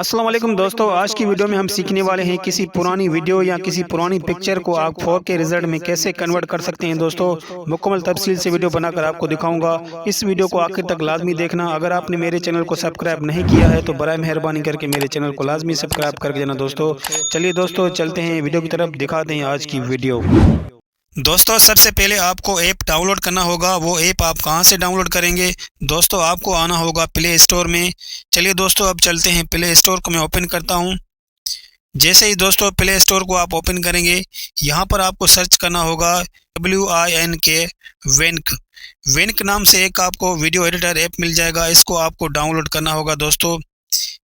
अस्सलाम वालेकुम दोस्तों, आज की वीडियो में हम सीखने वाले हैं किसी पुरानी वीडियो या किसी पुरानी पिक्चर को आप 4K रिजल्ट में कैसे कन्वर्ट कर सकते हैं। दोस्तों, मुकम्मल तफसील से वीडियो बनाकर आपको दिखाऊंगा। इस वीडियो को आखिर तक लाजमी देखना। अगर आपने मेरे चैनल को सब्सक्राइब नहीं किया है तो बराए मेहरबानी करके मेरे चैनल को लाजमी सब्सक्राइब करके देना। दोस्तों, चलिए दोस्तों चलते हैं वीडियो की तरफ, दिखाते हैं आज की वीडियो। दोस्तों, सबसे पहले आपको ऐप डाउनलोड करना होगा। वो ऐप आप कहां से डाउनलोड करेंगे? दोस्तों, आपको आना होगा प्ले स्टोर में। चलिए दोस्तों, अब चलते हैं प्ले स्टोर को मैं ओपन करता हूं। जैसे ही दोस्तों प्ले स्टोर को आप ओपन करेंगे, यहां पर आपको सर्च करना होगा WINK वेंक। वेंक नाम से एक आपको वीडियो एडिटर ऐप मिल जाएगा। इसको आपको डाउनलोड करना होगा। दोस्तों,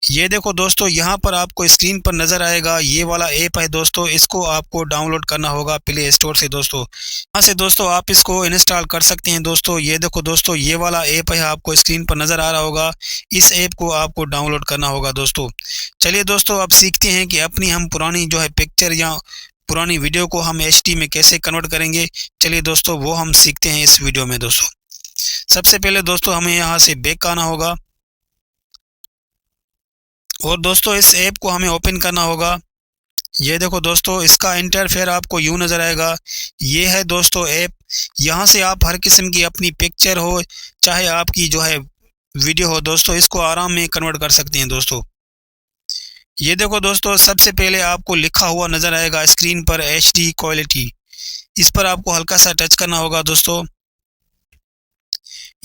ये देखो दोस्तों, यहाँ पर आपको स्क्रीन पर नज़र आएगा ये वाला ऐप है। दोस्तों, इसको आपको डाउनलोड करना होगा प्ले स्टोर से। दोस्तों, यहाँ से दोस्तों आप इसको इंस्टॉल कर सकते हैं। दोस्तों, ये देखो दोस्तों, ये वाला ऐप है, आपको स्क्रीन पर नज़र आ रहा होगा। इस ऐप को आपको डाउनलोड करना होगा। दोस्तों, चलिए दोस्तों, अब सीखते हैं कि अपनी हम पुरानी जो है पिक्चर या पुरानी वीडियो को हम HD में कैसे कन्वर्ट करेंगे। चलिए दोस्तों, वो हम सीखते हैं इस वीडियो में। दोस्तों, सबसे पहले दोस्तों हमें यहाँ से बैक आना होगा और दोस्तों इस ऐप को हमें ओपन करना होगा। ये देखो दोस्तों, इसका इंटरफेयर आपको यूं नज़र आएगा। ये है दोस्तों ऐप। यहाँ से आप हर किस्म की अपनी पिक्चर हो चाहे आपकी जो है वीडियो हो, दोस्तों इसको आराम में कन्वर्ट कर सकते हैं। दोस्तों, ये देखो दोस्तों, सबसे पहले आपको लिखा हुआ नज़र आएगा स्क्रीन पर HD क्वालिटी। इस पर आपको हल्का सा टच करना होगा। दोस्तों,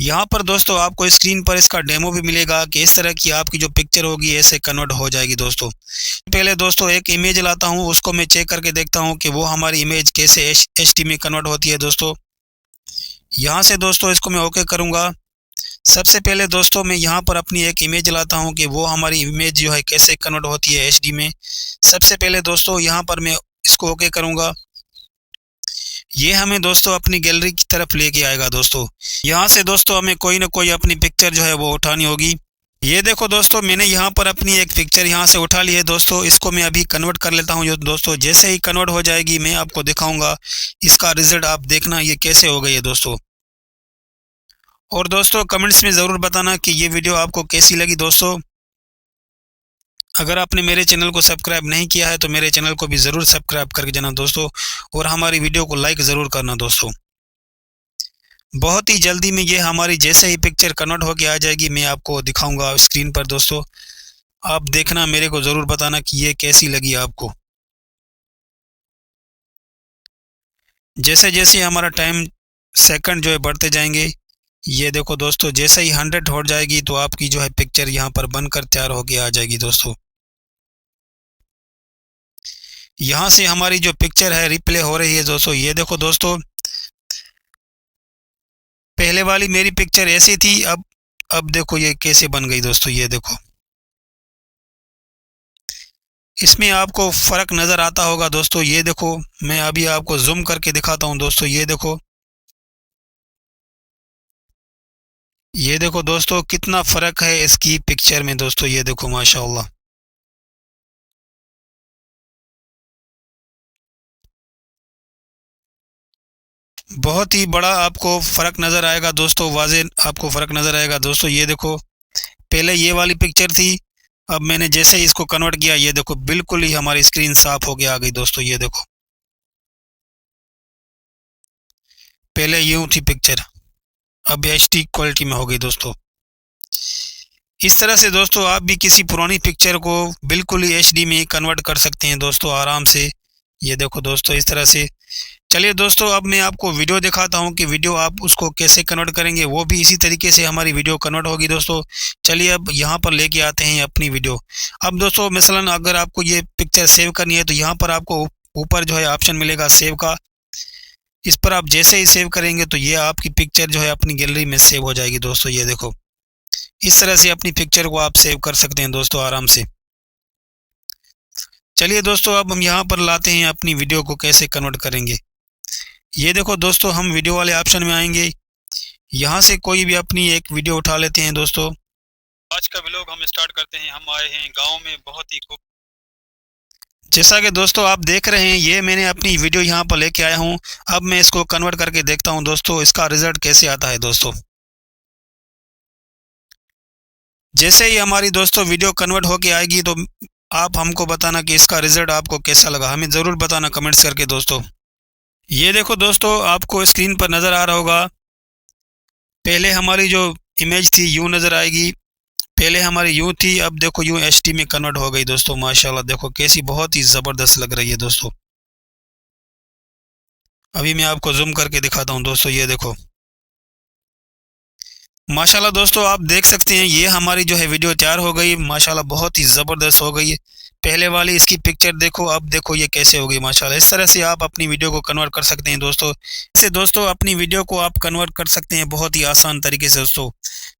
यहाँ पर दोस्तों आपको स्क्रीन पर इसका डेमो भी मिलेगा कि इस तरह की आपकी जो पिक्चर होगी ऐसे कन्वर्ट हो जाएगी। दोस्तों, पहले दोस्तों एक इमेज लाता हूँ, उसको मैं चेक करके देखता हूँ कि वो हमारी इमेज कैसे HD में कन्वर्ट होती है। दोस्तों, यहाँ से दोस्तों इसको मैं ओके करूँगा। सबसे पहले दोस्तों मैं यहाँ पर अपनी एक इमेज लाता हूँ कि वो हमारी इमेज जो है कैसे कन्वर्ट होती है HD में। सबसे पहले दोस्तों यहाँ पर मैं इसको ओके करूँगा। ये हमें दोस्तों अपनी गैलरी की तरफ लेके आएगा। दोस्तों, यहाँ से दोस्तों हमें कोई ना कोई अपनी पिक्चर जो है वो उठानी होगी। ये देखो दोस्तों, मैंने यहाँ पर अपनी एक पिक्चर यहाँ से उठा ली है। दोस्तों, इसको मैं अभी कन्वर्ट कर लेता हूँ। दोस्तों, जैसे ही कन्वर्ट हो जाएगी मैं आपको दिखाऊंगा इसका रिजल्ट। आप देखना ये कैसे हो गई है। दोस्तों, और दोस्तों कमेंट्स में ज़रूर बताना कि ये वीडियो आपको कैसी लगी। दोस्तों, अगर आपने मेरे चैनल को सब्सक्राइब नहीं किया है तो मेरे चैनल को भी ज़रूर सब्सक्राइब करके जाना दोस्तों, और हमारी वीडियो को लाइक ज़रूर करना। दोस्तों, बहुत ही जल्दी में ये हमारी जैसे ही पिक्चर कन्वर्ट होके आ जाएगी मैं आपको दिखाऊंगा स्क्रीन पर। दोस्तों, आप देखना, मेरे को ज़रूर बताना कि ये कैसी लगी आपको। जैसे जैसे हमारा टाइम सेकंड जो है बढ़ते जाएंगे, ये देखो दोस्तों, जैसे ही 100 हो जाएगी तो आपकी जो है पिक्चर यहाँ पर बनकर तैयार होके आ जाएगी। दोस्तों, यहाँ से हमारी जो पिक्चर है रिप्ले हो रही है। दोस्तों, ये देखो दोस्तों, पहले वाली मेरी पिक्चर ऐसी थी, अब देखो ये कैसे बन गई। दोस्तों, ये देखो, इसमें आपको फ़र्क नज़र आता होगा। दोस्तों, ये देखो, मैं अभी आपको जूम करके दिखाता हूँ। दोस्तों, ये देखो, ये देखो दोस्तों, कितना फ़र्क है इसकी पिक्चर में। दोस्तों, ये देखो, माशाअल्लाह। बहुत ही बड़ा आपको फ़र्क नज़र आएगा। दोस्तों, वाज़े आपको फ़र्क नज़र आएगा। दोस्तों, ये देखो, पहले ये वाली पिक्चर थी, अब मैंने जैसे ही इसको कन्वर्ट किया, ये देखो बिल्कुल ही हमारी स्क्रीन साफ हो के आ गई। दोस्तों, ये देखो, पहले यूं थी पिक्चर, अब HD क्वालिटी में हो गई। दोस्तों, इस तरह से दोस्तों आप भी किसी पुरानी पिक्चर को बिल्कुल ही HD में कन्वर्ट कर सकते हैं। दोस्तों, आराम से। ये देखो दोस्तों, इस तरह से। चलिए दोस्तों, अब मैं आपको वीडियो दिखाता हूं कि वीडियो आप उसको कैसे कन्वर्ट करेंगे। वो भी इसी तरीके से हमारी वीडियो कन्वर्ट होगी। दोस्तों, चलिए अब यहाँ पर लेके आते हैं अपनी वीडियो। अब दोस्तों मसलन अगर आपको ये पिक्चर सेव करनी है तो यहाँ पर आपको ऊपर जो है ऑप्शन मिलेगा सेव का। इस पर आप जैसे ही सेव करेंगे तो ये आपकी पिक्चर जो है अपनी गैलरी में सेव हो जाएगी। दोस्तों, ये देखो, इस तरह से अपनी पिक्चर को आप सेव कर सकते हैं। दोस्तों, आराम से। चलिए दोस्तों, अब हम यहाँ पर लाते हैं अपनी वीडियो को कैसे कन्वर्ट करेंगे। ये देखो दोस्तों, हम वीडियो वाले ऑप्शन में आएंगे। यहाँ से कोई भी अपनी एक वीडियो उठा लेते हैं। दोस्तों, आज का व्लॉग हम स्टार्ट करते हैं। हम आए हैं गांव में, बहुत ही खूब। जैसा कि दोस्तों आप देख रहे हैं, ये मैंने अपनी वीडियो यहाँ पर लेके आया हूँ। अब मैं इसको कन्वर्ट करके देखता हूँ दोस्तों इसका रिजल्ट कैसे आता है। दोस्तों, जैसे ही हमारी दोस्तों वीडियो कन्वर्ट होके आएगी तो आप हमको बताना कि इसका रिजल्ट आपको कैसा लगा, हमें ज़रूर बताना कमेंट्स करके दोस्तों। ये देखो दोस्तों, आपको स्क्रीन पर नज़र आ रहा होगा, पहले हमारी जो इमेज थी यूँ नज़र आएगी, पहले हमारी यूँ थी, अब देखो यूँ एचडी में कन्वर्ट हो गई दोस्तों। माशाल्लाह देखो कैसी बहुत ही ज़बरदस्त लग रही है दोस्तों। अभी मैं आपको जूम करके दिखाता हूँ दोस्तों, ये देखो माशाल्लाह दोस्तों, आप देख सकते हैं ये हमारी जो है वीडियो तैयार हो गई। माशाल्लाह बहुत ही ज़बरदस्त हो गई है। पहले वाली इसकी पिक्चर देखो, अब देखो ये कैसे हो गई माशाल्लाह। इस तरह से आप अपनी वीडियो को कन्वर्ट कर सकते हैं दोस्तों। इससे दोस्तों अपनी वीडियो को आप कन्वर्ट कर सकते हैं बहुत ही आसान तरीके से दोस्तों।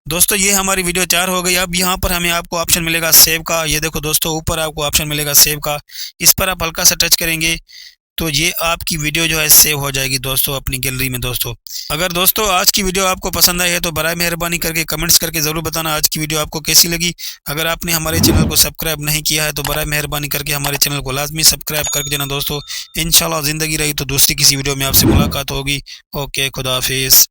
दोस्तों ये हमारी वीडियो तैयार हो गई। अब यहाँ पर हमें आपको ऑप्शन मिलेगा सेव का। ये देखो दोस्तों, ऊपर आपको ऑप्शन मिलेगा सेव का, इस पर आप हल्का सा टच करेंगे तो ये आपकी वीडियो जो है सेव हो जाएगी दोस्तों अपनी गैलरी में दोस्तों। अगर दोस्तों आज की वीडियो आपको पसंद आई है तो बराए मेहरबानी करके कमेंट्स करके ज़रूर बताना आज की वीडियो आपको कैसी लगी। अगर आपने हमारे चैनल को सब्सक्राइब नहीं किया है तो बराए मेहरबानी करके हमारे चैनल को लाजमी सब्सक्राइब करके देना दोस्तों। इंशाल्लाह ज़िंदगी रही तो दूसरी किसी वीडियो में आपसे मुलाकात होगी। ओके, खुदा हाफिज़।